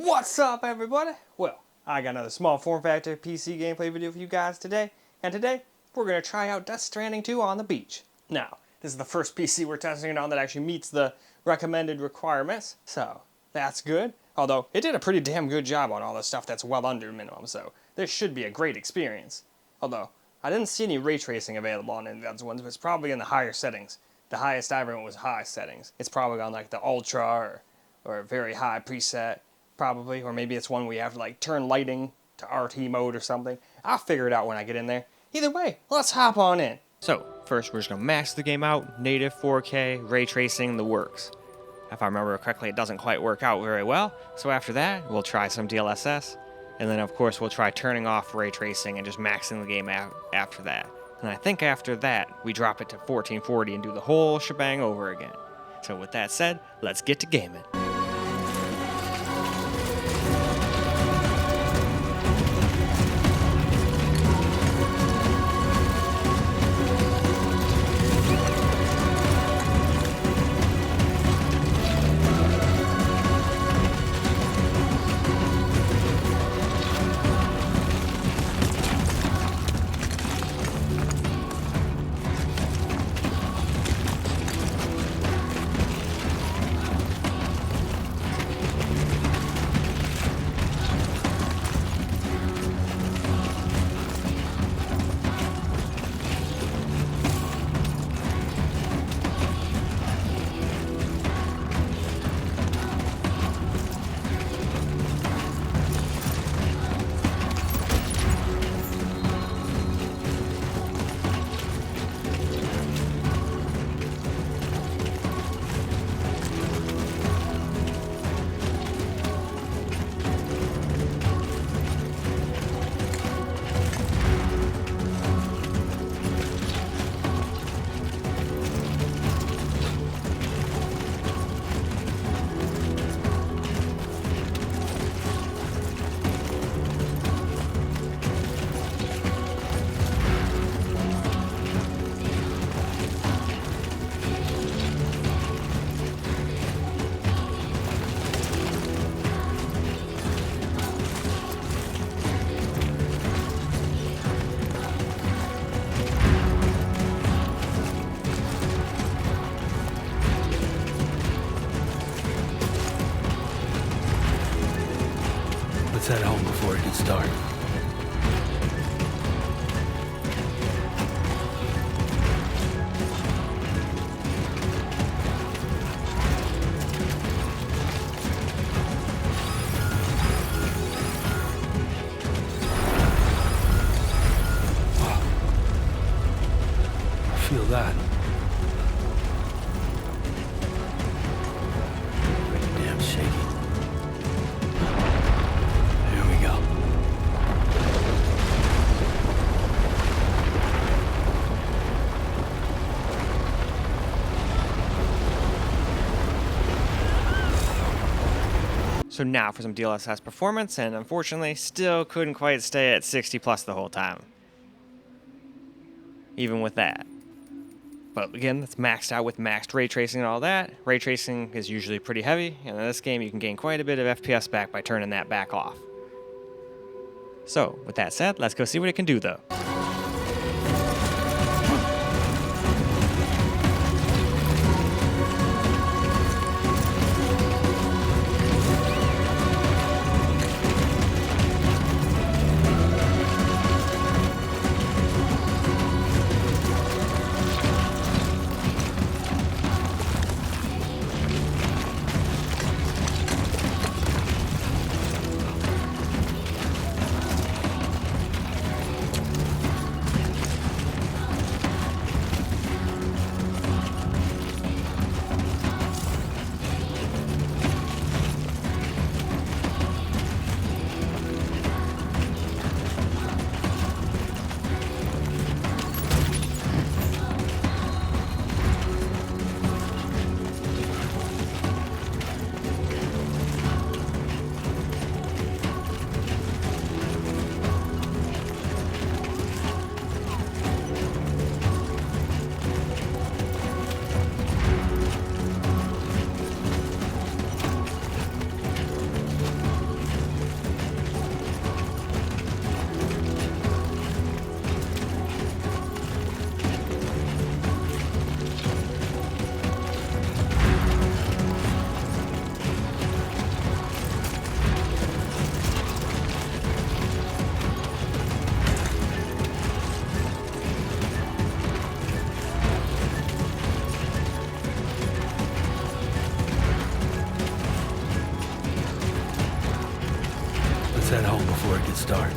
What's up, everybody? Well, I got another small form factor PC gameplay video for you guys today, and today we're going to try out Death Stranding 2 on the beach. Now, this is the first PC we're testing it on that actually meets the recommended requirements, so that's good. Although, it did a pretty damn good job on all the stuff that's well under minimum, so this should be a great experience. Although, I didn't see any ray tracing available on any of those ones, but it's probably in the higher settings. The highest I ever went was high settings. It's probably on like the ultra or a very high preset. Probably, or maybe it's one where you have to like turn lighting to RT mode or something. I'll figure it out when I get in there. Either way, let's hop on in. So, first we're just going to max the game out, native 4K, ray tracing, the works. If I remember correctly, it doesn't quite work out very well, so after that, we'll try some DLSS, and then of course we'll try turning off ray tracing and just maxing the game out after that. And I think after that, we drop it to 1440 and do the whole shebang over again. So with that said, let's get to gaming. Let's head home before it gets dark. I feel that. Pretty damn shaky. So now for some DLSS performance, and unfortunately still couldn't quite stay at 60 plus the whole time. Even with that. But again, it's maxed out with maxed ray tracing and all that. Ray tracing is usually pretty heavy, and in this game you can gain quite a bit of FPS back by turning that back off. So, with that said, let's go see what it can do though. head home before it gets dark.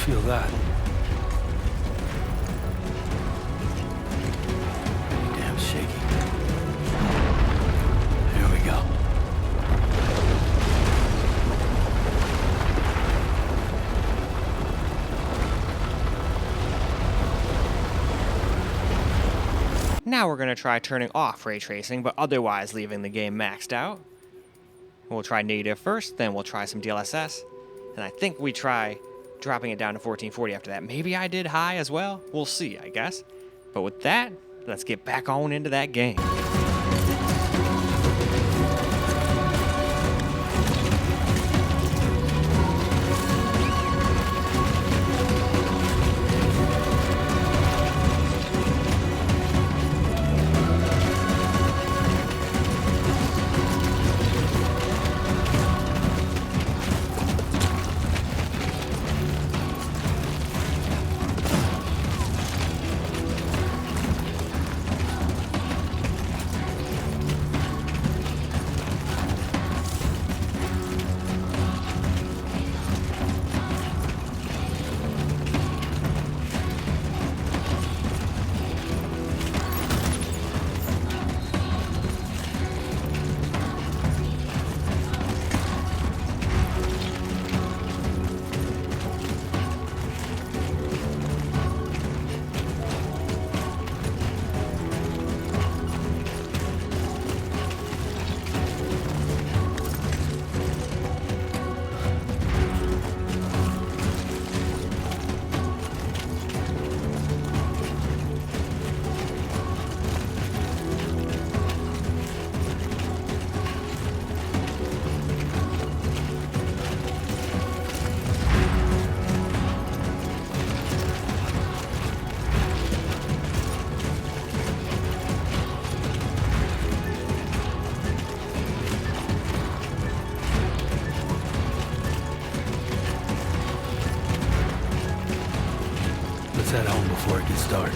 Feel that. Damn shaky. Here we go. Now we're going to try turning off ray tracing, but otherwise leaving the game maxed out. We'll try native first, then we'll try some DLSS, and I think we try dropping it down to 1440 after that. Maybe I did high as well. We'll see, I guess. But with that, let's get back on into that game. Let's head home before it gets dark.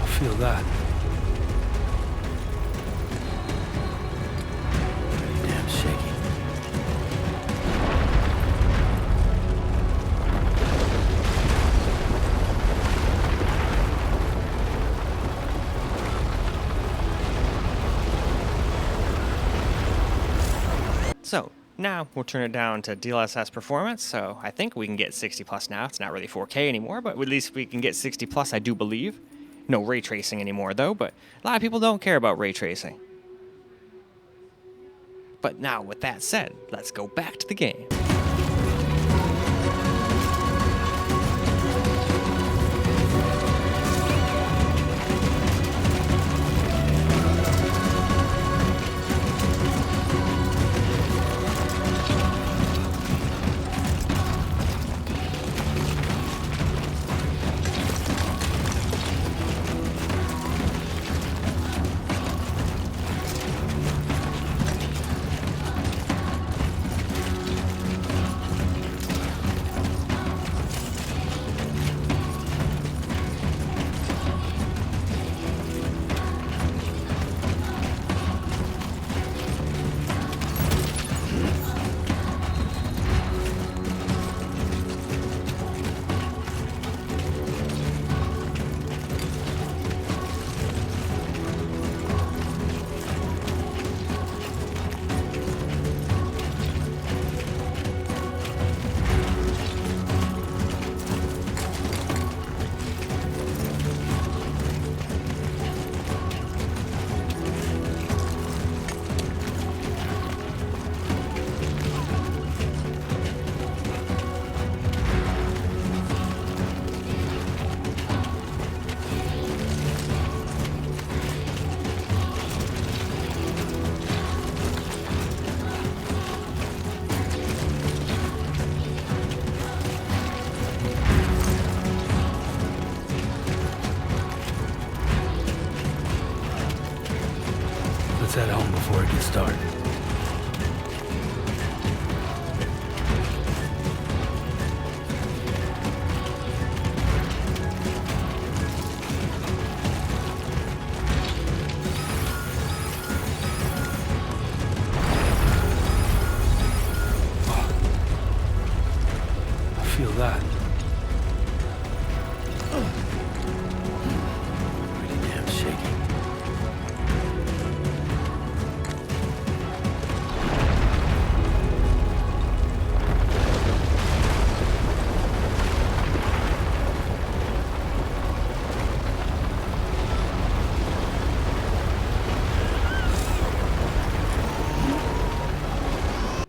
I feel that. Damn shaky. So now we'll turn it down to DLSS performance. So I think we can get 60 plus now. It's not really 4K anymore, but at least we can get 60 plus, I do believe. No ray tracing anymore though, but a lot of people don't care about ray tracing. But now with that said, let's go back to the game. start. I feel that. Pretty damn shaky.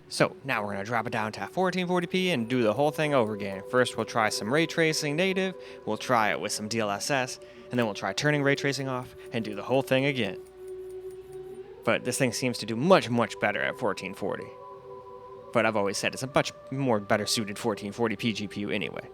So now we're going to drop it down to 1440p and do the whole thing over again. First we'll try some ray tracing native, we'll try it with some DLSS, and then we'll try turning ray tracing off and do the whole thing again. But this thing seems to do much better at 1440. But I've always said it's a much more better suited 1440p GPU anyway.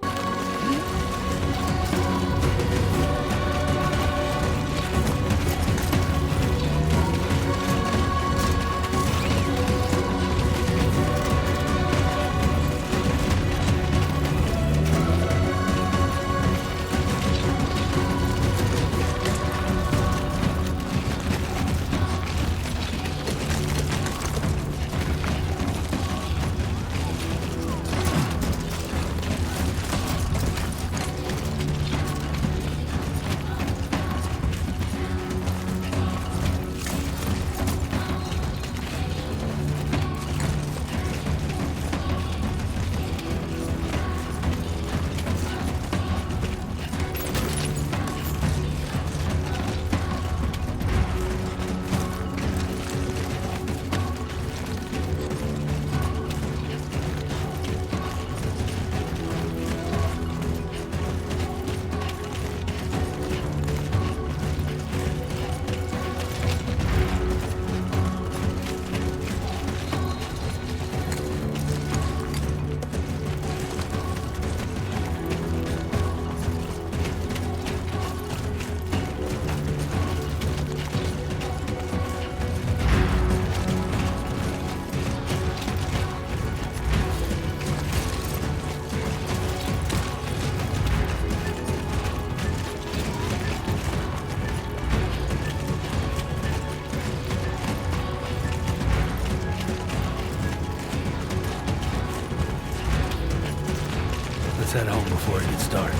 Let's head home before it gets dark.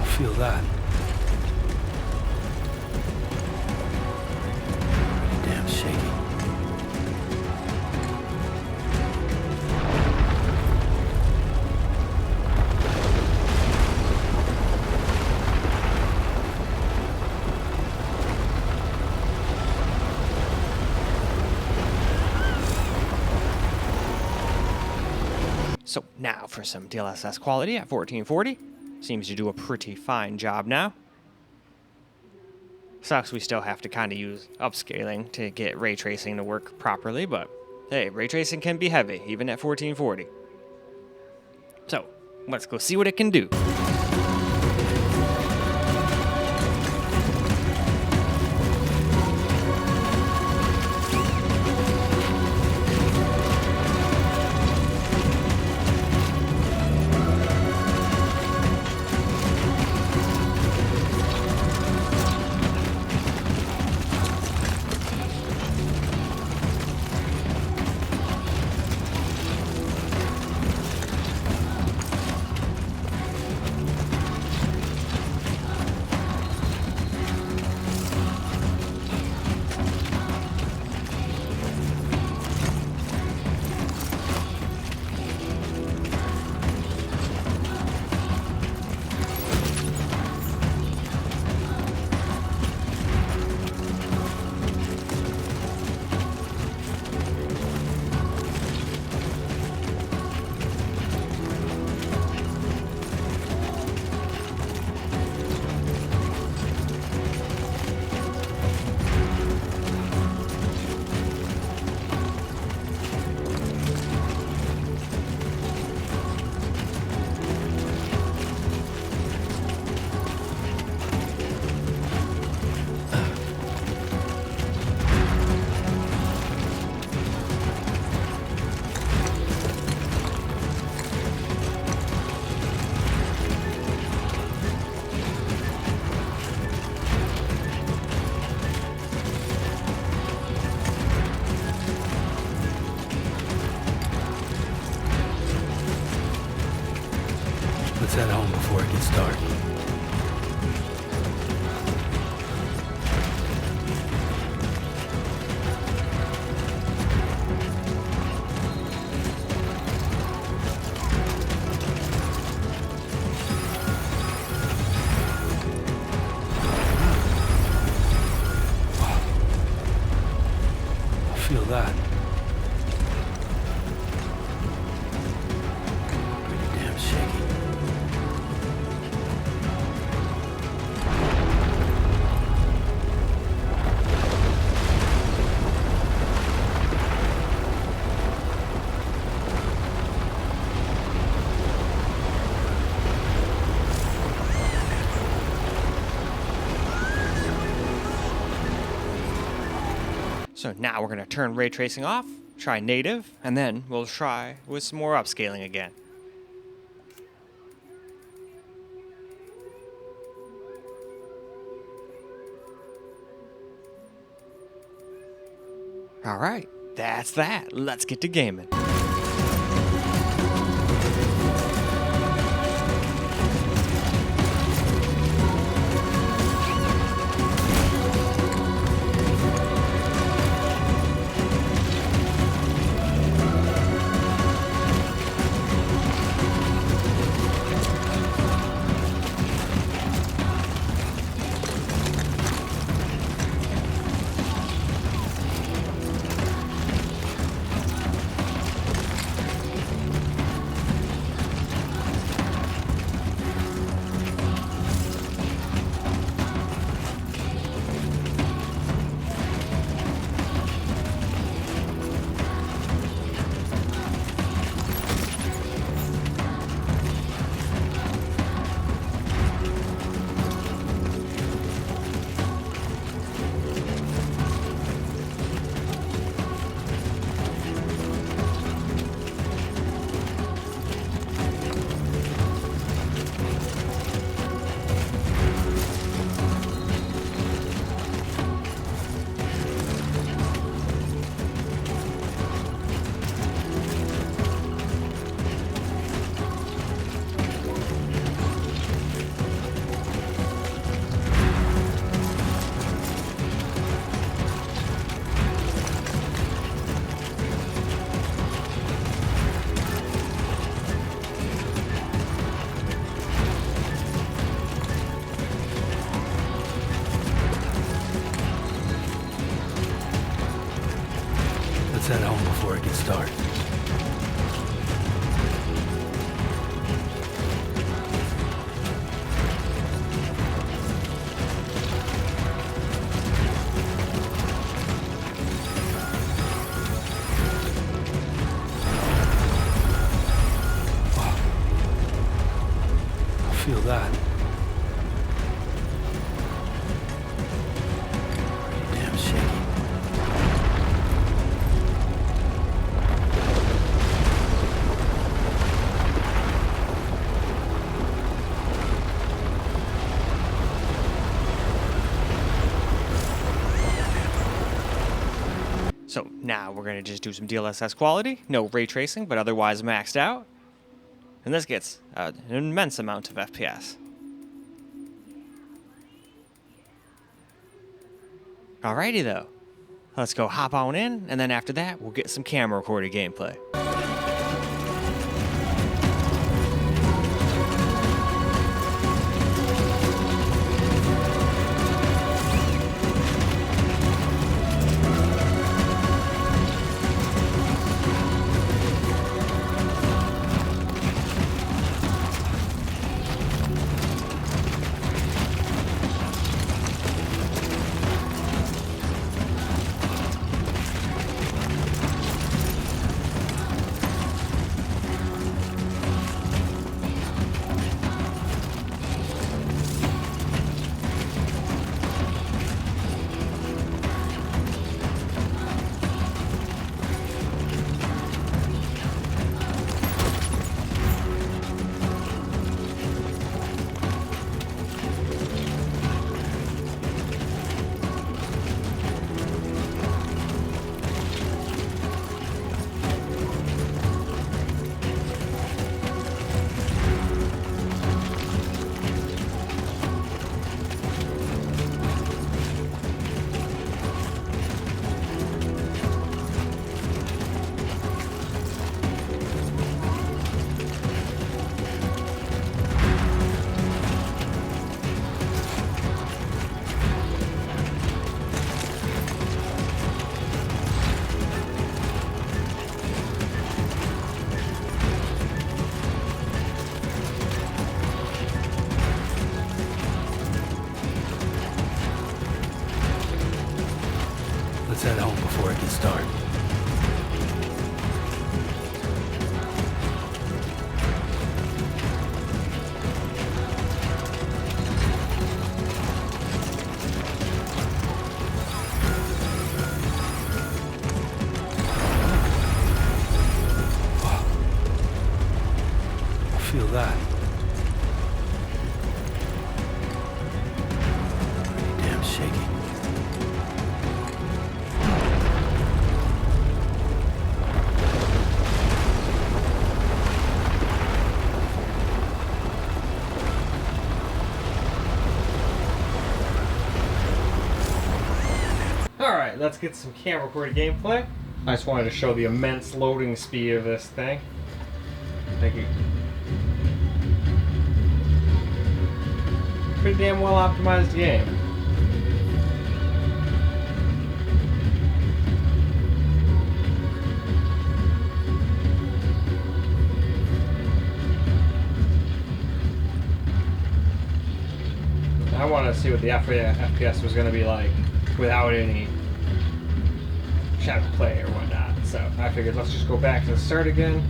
I feel that. Pretty damn shaky. So now for some DLSS quality at 1440. Seems to do a pretty fine job now. Sucks we still have to kind of use upscaling to get ray tracing to work properly, but hey, ray tracing can be heavy, even at 1440. So, let's go see what it can do. Let's head home before it gets dark. Feel that. Pretty damn shaky. So now we're going to turn ray tracing off, try native, and then we'll try with some more upscaling again. Alright, that's that. Let's get to gaming. Let's head home before it gets dark. Wow. I feel that. Pretty damn shaky. So now we're going to just do some DLSS quality, no ray tracing, but otherwise maxed out. And this gets an immense amount of FPS. Alrighty though, let's go hop on in, and then after that, we'll get some camera recorded gameplay. Feel that? Damn shaky. Alright, let's get some camera recorded gameplay. I just wanted to show the immense loading speed of this thing. Thank you. Pretty damn well optimized game. I wanted to see what the FPS was going to be like without any shadow play or whatnot. So I figured let's just go back to the start again.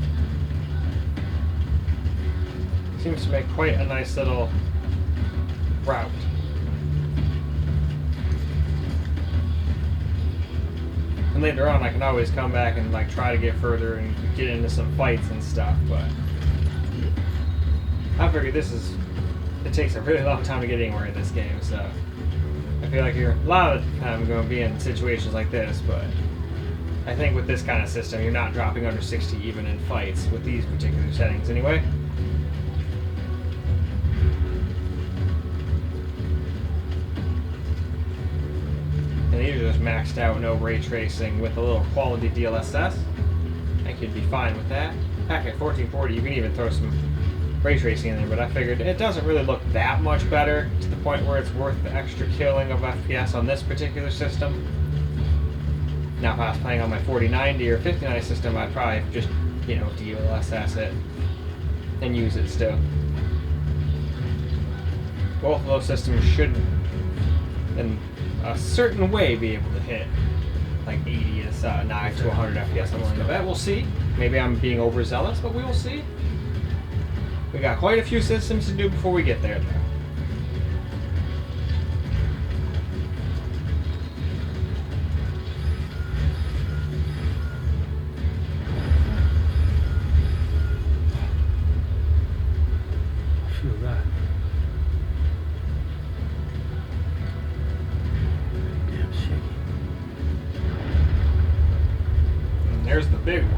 Seems to make quite a nice little route. And later on I can always come back and like try to get further and get into some fights and stuff, but I figured it takes a really long time to get anywhere in this game, so I feel like you're a lot of the time going to be in situations like this, but I think with this kind of system you're not dropping under 60 even in fights with these particular settings anyway. And these are just maxed out, no ray tracing with a little quality DLSS. I think you'd be fine with that. Heck, at 1440 you can even throw some ray tracing in there, but I figured it doesn't really look that much better to the point where it's worth the extra killing of FPS on this particular system. Now if I was playing on my 4090 or 5090 system, I'd probably just, you know, DLSS it and use it still. Both of those systems should, in a certain way, be able to hit like 80 to 9 to 100 FPS. I'm willing to bet. We'll see. Maybe I'm being overzealous, but we will see. We got quite a few systems to do before we get there, though. Feel that? Damn shaky. And there's the big one.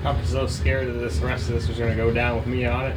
I was so scared that the rest of this was going to go down with me on it.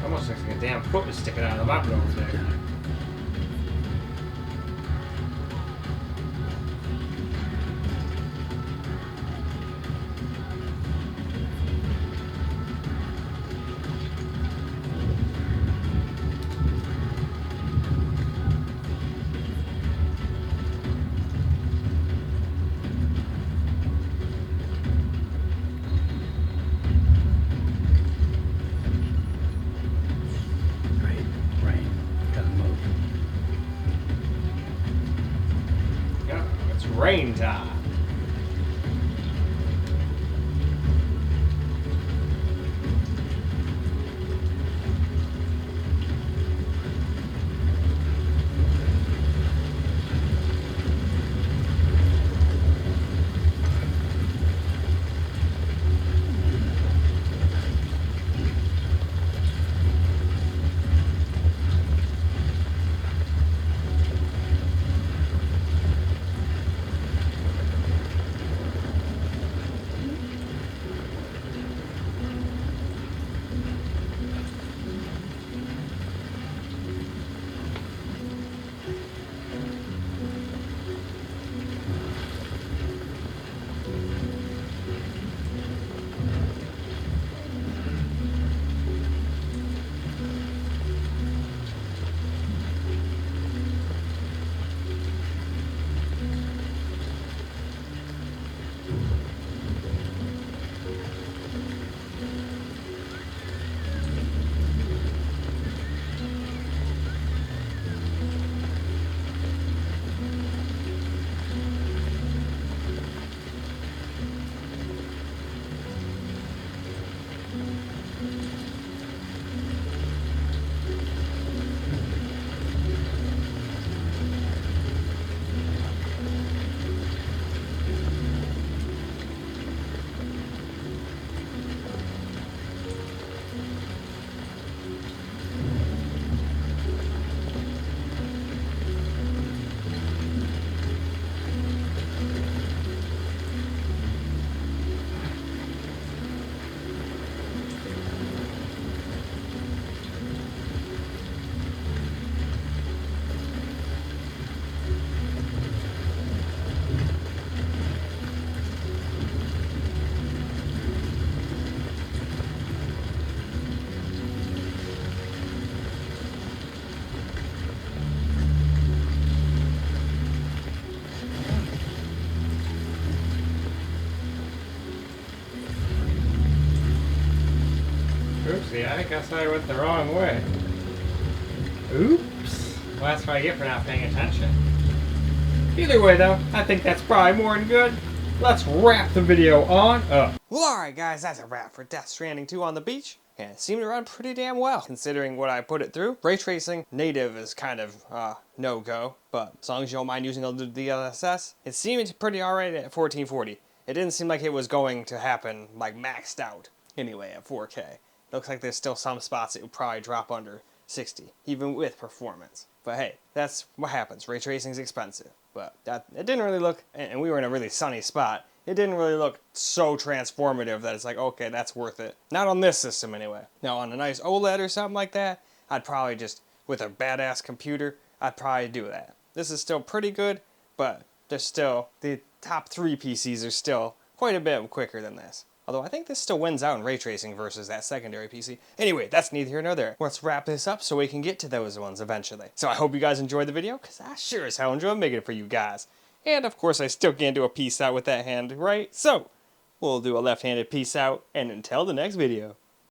Almost looks like a damn foot was sticking out of the mountain over there. Rain time. Oopsie, I guess I went the wrong way. Oops. Well, that's what I get for not paying attention. Either way, though, I think that's probably more than good. Let's wrap the video on up. Well, alright guys, that's a wrap for Death Stranding 2 on the beach. And it seemed to run pretty damn well, considering what I put it through. Ray tracing native is kind of no-go, but as long as you don't mind using the DLSS, it seemed pretty alright at 1440. It didn't seem like it was going to happen, like, maxed out, anyway, at 4K. Looks like there's still some spots it would probably drop under 60, even with performance. But hey, that's what happens. Ray tracing's expensive. But it didn't really look, and we were in a really sunny spot, it didn't really look so transformative that it's like, okay, that's worth it. Not on this system anyway. Now on a nice OLED or something like that, I'd probably just, with a badass computer, I'd probably do that. This is still pretty good, but there's still, the top 3 PCs are still quite a bit quicker than this. Although I think this still wins out in ray tracing versus that secondary PC. Anyway, that's neither here nor there. Let's wrap this up so we can get to those ones eventually. So I hope you guys enjoyed the video, because I sure as hell enjoyed making it for you guys. And of course I still can't do a peace out with that hand, right? So, we'll do a left-handed peace out, and until the next video.